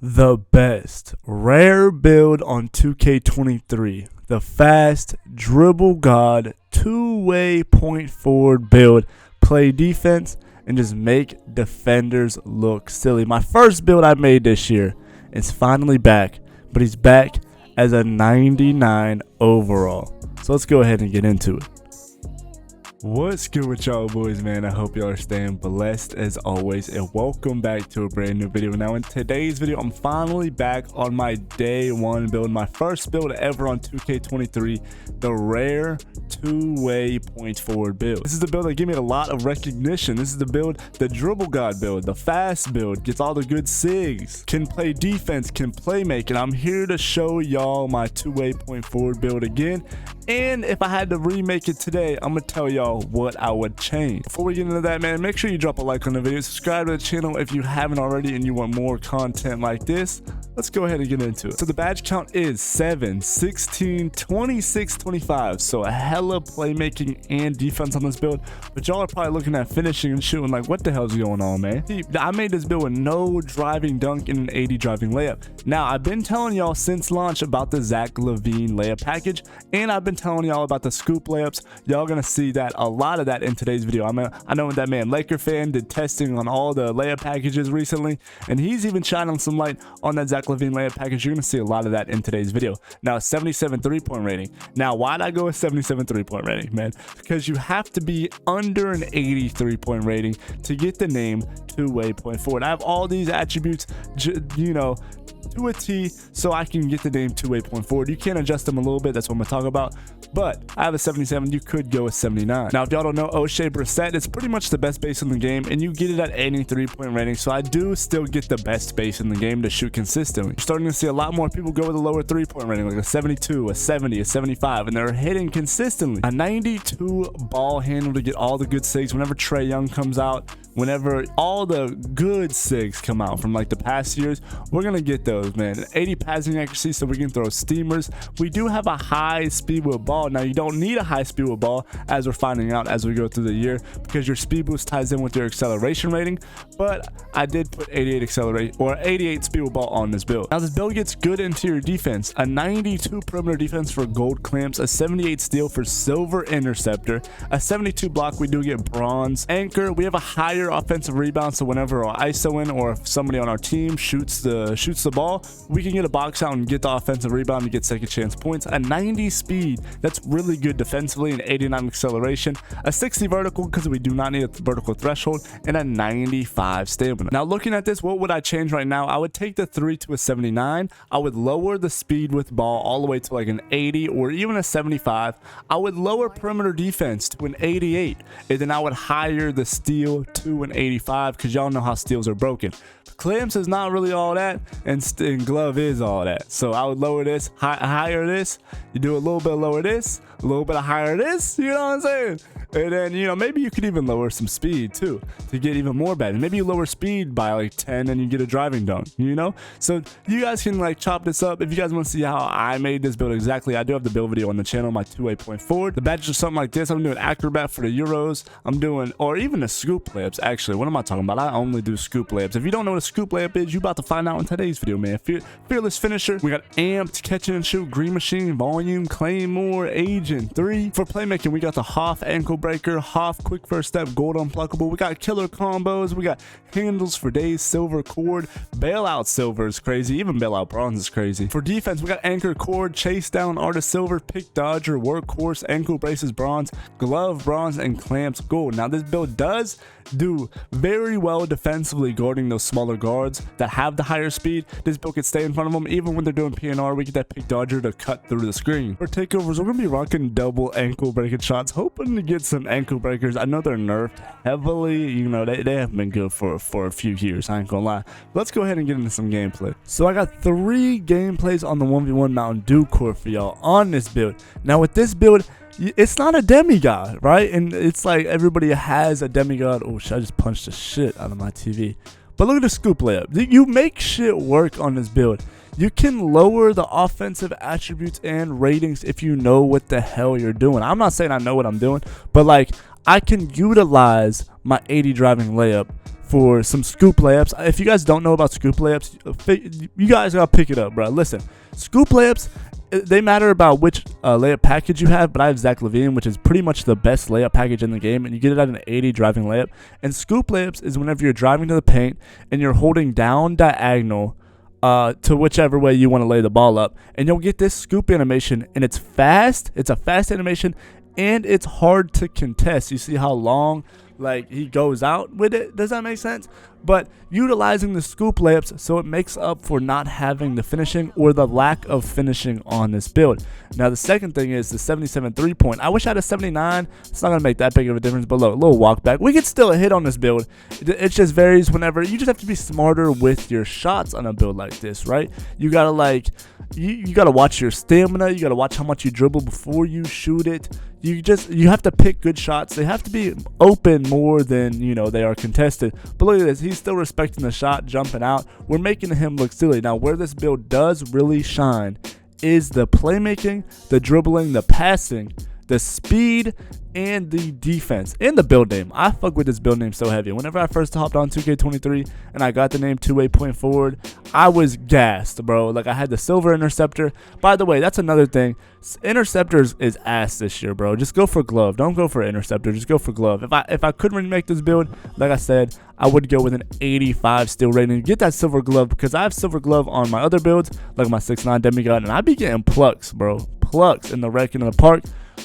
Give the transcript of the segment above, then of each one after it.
The best rare build on 2K23, the fast dribble god two-way point forward build. Play defense and just make defenders look silly. My first build I made this year is finally back, but he's back as a 99 overall. So let's go ahead and get into it. What's good with y'all boys, man? I hope y'all are staying blessed as always, and welcome back to a brand new video. Now in today's video, I'm finally back on my day one build, my first build ever on 2K23, the rare two-way point forward build. This is the build that gave me a lot of recognition. This is the build, the dribble god build, the fast build, gets all the good sigs, can play defense, can play make, and I'm here to show y'all my two-way point forward build again. And if I had to remake it today, I'm gonna tell y'all what I would change. Before we get into that, man, make sure you drop a like on the video, subscribe to the channel if you haven't already and you want more content like this. Let's go ahead and get into it. So the badge count is 7, 16, 26, 25. So a hella playmaking and defense on this build. But y'all are probably looking at finishing and shooting like, what the hell's going on, man? See, I made this build with no driving dunk and an 80 driving layup. Now, I've been telling y'all since launch about the Zach LaVine layup package, and I've been telling y'all about the scoop layups. Y'all gonna see that a lot of that in today's video. I know that man Laker fan did testing on all the layup packages recently, and he's even shining some light on that Zach LaVine layup package. You're gonna see a lot of that in today's video. Now, 77 3-point rating. Now, why'd I go with 77 3-point rating, man? Because you have to be under an 80 3-point rating to get the name two-way point forward. I have all these attributes, you know, to a T, so I can get the name two-way point forward. You can adjust them a little bit, that's what I'm gonna talk about, but I have a 77. You could go with 79. Now, if y'all don't know, O'Shea Brissett, it's pretty much the best base in the game, and you get it at any 3-point rating, so I do still get the best base in the game to shoot consistently. You're starting to see a lot more people go with a lower 3-point rating, like a 72, a 70, a 75, and they're hitting consistently. A 92 ball handle to get all the good sigs whenever Trae Young comes out, whenever all the good sigs come out from like the past years, we're gonna get those, man. 80 passing accuracy, so we can throw steamers. We do have a high speed with ball. Now, you don't need a high speed with ball, as we're finding out as we go through the year, because your speed boost ties in with your acceleration rating, but I did put 88 accelerate or 88 speed with ball on this build. Now, this build gets good interior defense, a 92 perimeter defense for gold clamps, a 78 steal for silver interceptor, a 72 block. We do get bronze anchor. We have a higher offensive rebound, so whenever our ISO in or if somebody on our team shoots the ball, we can get a box out and get the offensive rebound and get second chance points. A 90 speed, that's really good defensively, an 89 acceleration, a 60 vertical because we do not need a vertical threshold, and a 95 stamina. Now, looking at this, what would I change right now? I would take the 3 to a 79. I would lower the speed with ball all the way to like an 80 or even a 75. I would lower perimeter defense to an 88, and then I would higher the steal to an 85 because y'all know how steals are broken. Clamps is not really all that, and glove is all that. So I would lower this, higher this. You do a little bit lower this, a little bit of higher this. You know what I'm saying? And then, you know, maybe you could even lower some speed too to get even more bad. Maybe you lower speed by like 10 and you get a driving dunk, you know? So you guys can like chop this up. If you guys want to see how I made this build exactly, I do have the build video on the channel, my two-way point forward. The badges are something like this. I'm doing acrobat for the Euros. I'm doing, or even the scoop layups, actually. What am I talking about? I only do scoop layups. If you don't know what a scoop layup is, you about to find out in today's video, man. Fearless finisher. We got amped, catch and shoot, green machine, volume, claymore, agent 3. For playmaking, we got the Hoff ankle breaker, Hoff quick first step, gold unpluckable. We got killer combos. We got handles for days, silver cord, bailout silver is crazy. Even bailout bronze is crazy. For defense, we got anchor cord, chase down, artist silver, pick dodger, workhorse, ankle braces bronze, glove bronze, and clamps gold. Now, this build does do very well defensively guarding those smaller guards that have the higher speed. This build can stay in front of them even when they're doing PNR. We get that pick dodger to cut through the screen. For takeovers, we're gonna be rocking double ankle breaking shots, hoping to get some ankle breakers. I know they're nerfed heavily, you know, they haven't been good for a few years, I ain't gonna lie. Let's go ahead and get into some gameplay. So I got 3 gameplays on the 1v1 Mountain Dew court for y'all on this build. Now, with this build, it's not a demigod, right? And it's like everybody has a demigod. Oh shit, I just punched the shit out of my TV. But look at the scoop layup. You make shit work on this build. You can lower the offensive attributes and ratings if you know what the hell you're doing. I'm not saying I know what I'm doing, but like I can utilize my 80 driving layup for some scoop layups. If you guys don't know about scoop layups, you guys gotta pick it up, bro. Listen, scoop layups, they matter about which layup package you have, but I have Zach LaVine, which is pretty much the best layup package in the game, and you get it at an 80 driving layup. And scoop layups is whenever you're driving to the paint and you're holding down diagonal to whichever way you want to lay the ball up, and you'll get this scoop animation, and it's fast. It's a fast animation, and it's hard to contest. You see how long like he goes out with it? Does that make sense? But utilizing the scoop layups, so it makes up for not having the finishing or the lack of finishing on this build. Now the second thing is the 77 3-point. I wish I had a 79. It's not gonna make that big of a difference, but look, a little walk back, we could still hit on this build. It just varies whenever. You just have to be smarter with your shots on a build like this, right? You gotta like you gotta watch your stamina. You gotta watch how much you dribble before you shoot it. You have to pick good shots. They have to be open more than, you know, they are contested. But look at this, he's still respecting the shot, jumping out. We're making him look silly. Now where this build does really shine is the playmaking, the dribbling, the passing, the speed, and the defense, and the build name. I fuck with this build name so heavy. Whenever I first hopped on 2K23 and I got the name two-way point forward, I was gassed, bro. Like, I had the silver interceptor. By the way, that's another thing. Interceptors is ass this year, bro. Just go for glove. Don't go for interceptor. Just go for glove. If I could remake this build, like I said, I would go with an 85 steal rating. Get that silver glove, because I have silver glove on my other builds, like my 6'9 demigod, and I be getting plucks, bro. Plucks in the wreck in the park.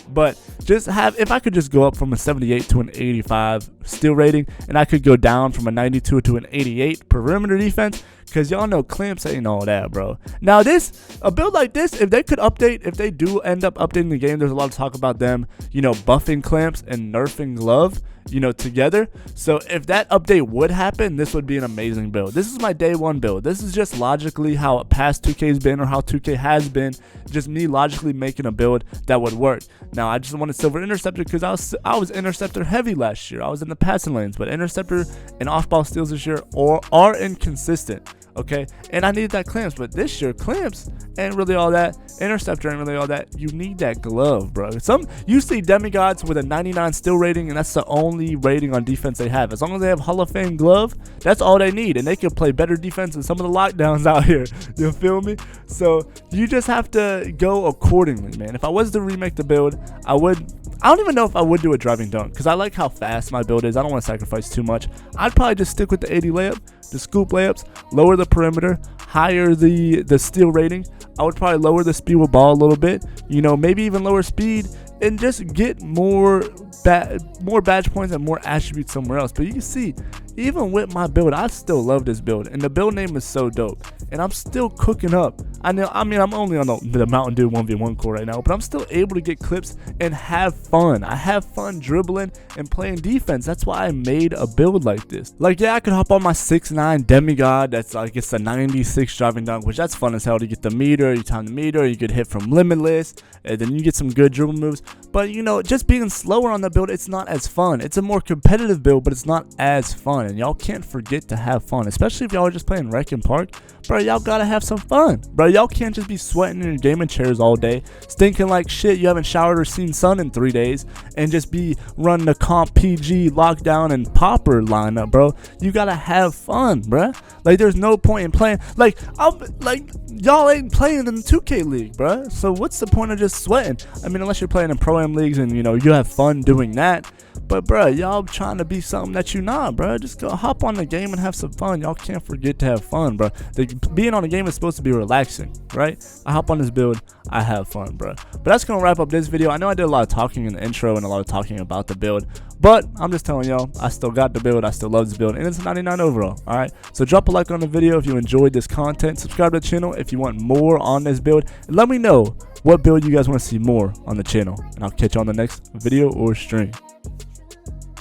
But just if I could just go up from a 78 to an 85 steal rating, and I could go down from a 92 to an 88 perimeter defense, because y'all know clamps ain't all that, bro. Now a build like this, if they could update, if they do end up updating the game, there's a lot of talk about them, you know, buffing clamps and nerfing glove, you know, together. So if that update would happen, this would be an amazing build. This is my day one build. This is just logically how past 2K's been, or how 2K has been. Just me logically making a build that would work. Now I just wanted silver interceptor because I was interceptor heavy last year. I was in the passing lanes, but interceptor and off ball steals this year are inconsistent. Okay, and I needed that clamps, but this year clamps ain't really all that, interceptor ain't really all that. You need that glove, bro. You see demigods with a 99 steal rating, and that's the only rating on defense they have. As long as they have Hall of Fame glove, that's all they need, and they can play better defense than some of the lockdowns out here. You feel me? So you just have to go accordingly, man. If I was to remake the build, I don't even know if I would do a driving dunk, because I like how fast my build is. I don't want to sacrifice too much. I'd probably just stick with the 80 layup, the scoop layups, lower the perimeter, higher the steal rating. I would probably lower the speed with ball a little bit, you know, maybe even lower speed, and just get more badge points and more attributes somewhere else. But you can see, even with my build, I still love this build, and the build name is so dope, and I'm still cooking up. I mean, I'm only on the Mountain Dew 1v1 core right now, but I'm still able to get clips and have fun. I have fun dribbling and playing defense. That's why I made a build like this. Like, yeah, I could hop on my 6'9 demigod. That's like, it's a 96 driving dunk, which that's fun as hell to get the meter. You time the meter, you could hit from limitless, and then you get some good dribble moves. But, you know, just being slower on the build, it's not as fun. It's a more competitive build, but it's not as fun. And y'all can't forget to have fun, especially if y'all are just playing Rec and Park. Bro, y'all gotta have some fun. Bro, y'all can't just be sweating in your gaming chairs all day, stinking like shit. You haven't showered or seen sun in 3 days, and just be running the comp PG, lockdown, and popper lineup, bro. You gotta have fun, bro. Like, there's no point in playing. Like, y'all ain't playing in the 2K league, bro. So what's the point of just sweating? I mean, unless you're playing in Pro-Am leagues and, you know, you have fun doing that. But, bro, y'all trying to be something that you not, bro. Just go hop on the game and have some fun. Y'all can't forget to have fun, bro. Being on the game is supposed to be relaxing, right? I hop on this build, I have fun, bro. But that's going to wrap up this video. I know I did a lot of talking in the intro and a lot of talking about the build, but I'm just telling y'all, I still got the build. I still love this build, and it's a 99 overall, all right? So drop a like on the video if you enjoyed this content. Subscribe to the channel if you want more on this build, and let me know what build you guys want to see more on the channel, and I'll catch you on the next video or stream.